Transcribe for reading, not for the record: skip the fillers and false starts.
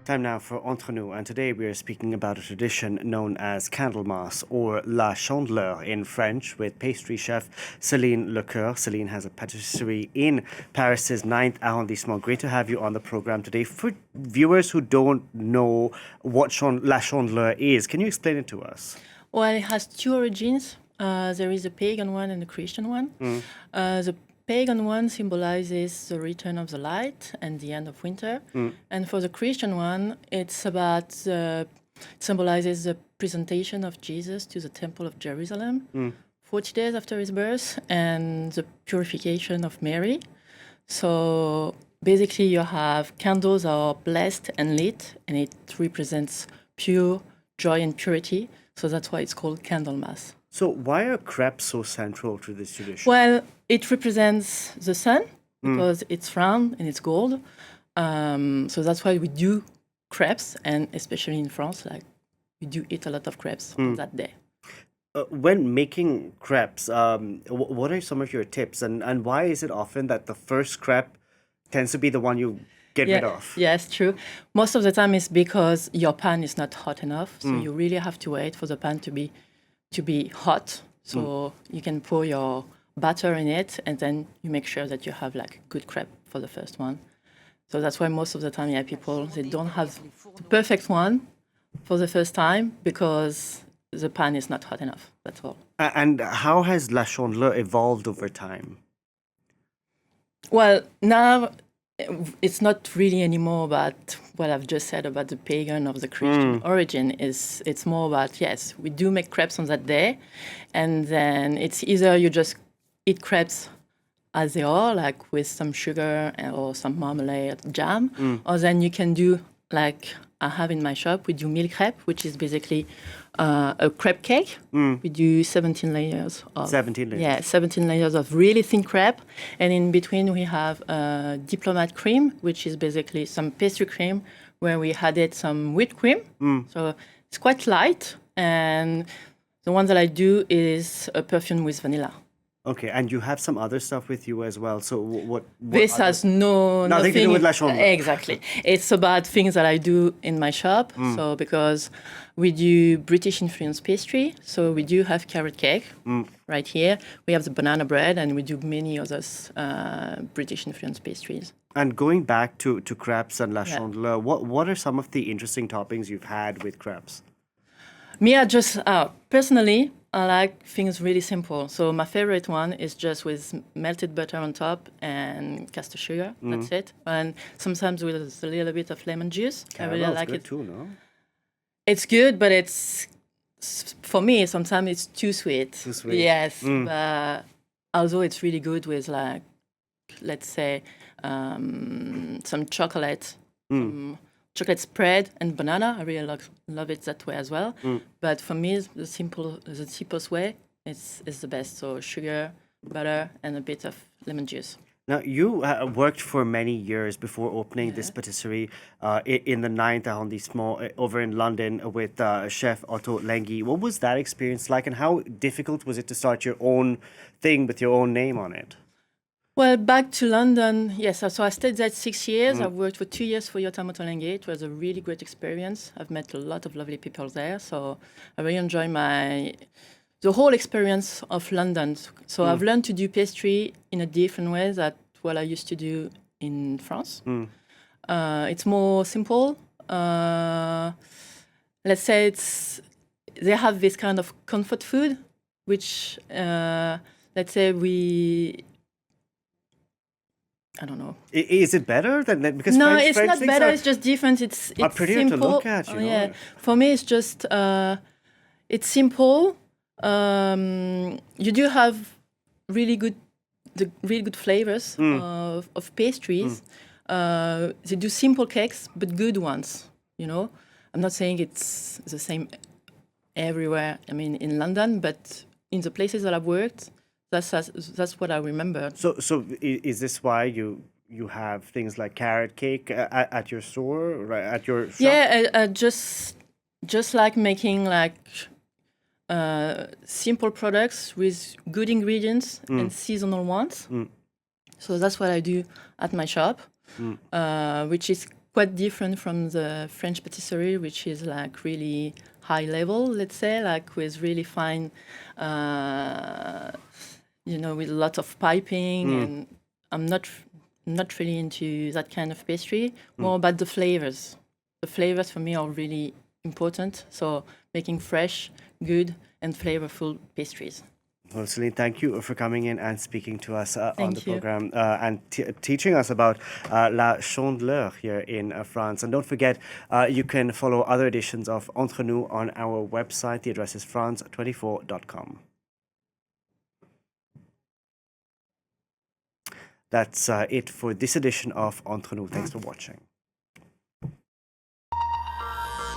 Time now for Entre Nous, and today we are speaking about a tradition known as Candlemas or La Chandeleur in French with pastry chef Céline Lecœur. Céline has a patisserie in Paris's 9th arrondissement. Great to have you on the program today. For viewers who don't know what La Chandeleur is, can you explain it to us? Well, it has two origins. There is a pagan one and a Christian one. The pagan one symbolizes the return of the light and the end of winter. And for the Christian one, it's about symbolizes the presentation of Jesus to the Temple of Jerusalem 40 days after his birth and the purification of Mary. So basically you have candles are blessed and lit, and it represents pure joy and purity. So that's why it's called Candlemas. So why are crepes so central to this tradition? Well, it represents the sun because it's round and it's gold. So that's why we do crepes, and especially in France, like we do eat a lot of crepes on that day. When making crepes, what are some of your tips, and why is it often that the first crepe tends to be the one you get rid of? Yes, true. Most of the time it's because your pan is not hot enough, so you really have to wait for the pan to be hot, so you can pour your batter in it, and then you make sure that you have like good crepe for the first one. So that's why most of the time, people, they don't have the perfect one for the first time because the pan is not hot enough. That's all. And how has La Chandeleur evolved over time? Well, now it's not really anymore about what I've just said about the pagan or the Christian origin. It's more about, yes, we do make crepes on that day, and then it's either you just eat crepes as they are, like with some sugar or some marmalade, jam, or then you can do like I have in my shop. We do milk crepe, which is basically a crepe cake. We do 17 layers of 17 layers. Yeah, 17 layers of really thin crepe, and in between we have diplomat cream, which is basically some pastry cream where we added some whipped cream. So it's quite light, and the one that I do is a perfume with vanilla. Okay, and you have some other stuff with you as well. So what This has nothing to do with La Chandeleur. Exactly. It's about things that I do in my shop. So because we do British influenced pastry, so we do have carrot cake right here. We have the banana bread, and we do many others British influenced pastries. And going back to crepes and La Chandeleur, what are some of the interesting toppings you've had with crepes? Me, I just personally, I like things really simple. So my favorite one is just with melted butter on top and caster sugar. That's it. And sometimes with a little bit of lemon juice. I really like it too, no? It's good, but it's for me sometimes it's too sweet. Too sweet. Yes, but although it's really good with like, let's say, some chocolate. Chocolate spread and banana. I really love it that way as well. But for me, the simplest way is the best. So sugar, butter, and a bit of lemon juice. Now, you worked for many years before opening this patisserie in the 9th arrondissement over in London with chef Otto Lengi. What was that experience like, and how difficult was it to start your own thing with your own name on it? Well, back to London, yes. So I stayed there 6 years. I've worked for 2 years for Otto Lengi. It was a really great experience. I've met a lot of lovely people there. So I really enjoy the whole experience of London. So I've learned to do pastry in a different way than what I used to do in France. It's more simple. Let's say they have this kind of comfort food, which let's say I don't know. Is it better than that? Because no, French it's not things better. It's just different. It's prettier simple. to look at. Yeah, for me, it's just it's simple. You do have really good flavors of pastries. They do simple cakes, but good ones. I'm not saying it's the same everywhere. I mean, in London, but in the places that I've worked. That's what I remember. So is this why you have things like carrot cake at your store, right, at your shop? Yeah, just like making like simple products with good ingredients and seasonal ones. So that's what I do at my shop, which is quite different from the French patisserie, which is like really high level, let's say, like with really fine, with a lot of piping. And I'm not really into that kind of pastry. More about the flavors. The flavors for me are really important. So making fresh, good, and flavorful pastries. Well, Céline, thank you for coming in and speaking to us on the Thank you. program and teaching us about La Chandeleur here in France. And don't forget, you can follow other editions of Entre Nous on our website. The address is france24.com. That's it for this edition of Entre Nous. Thanks for watching.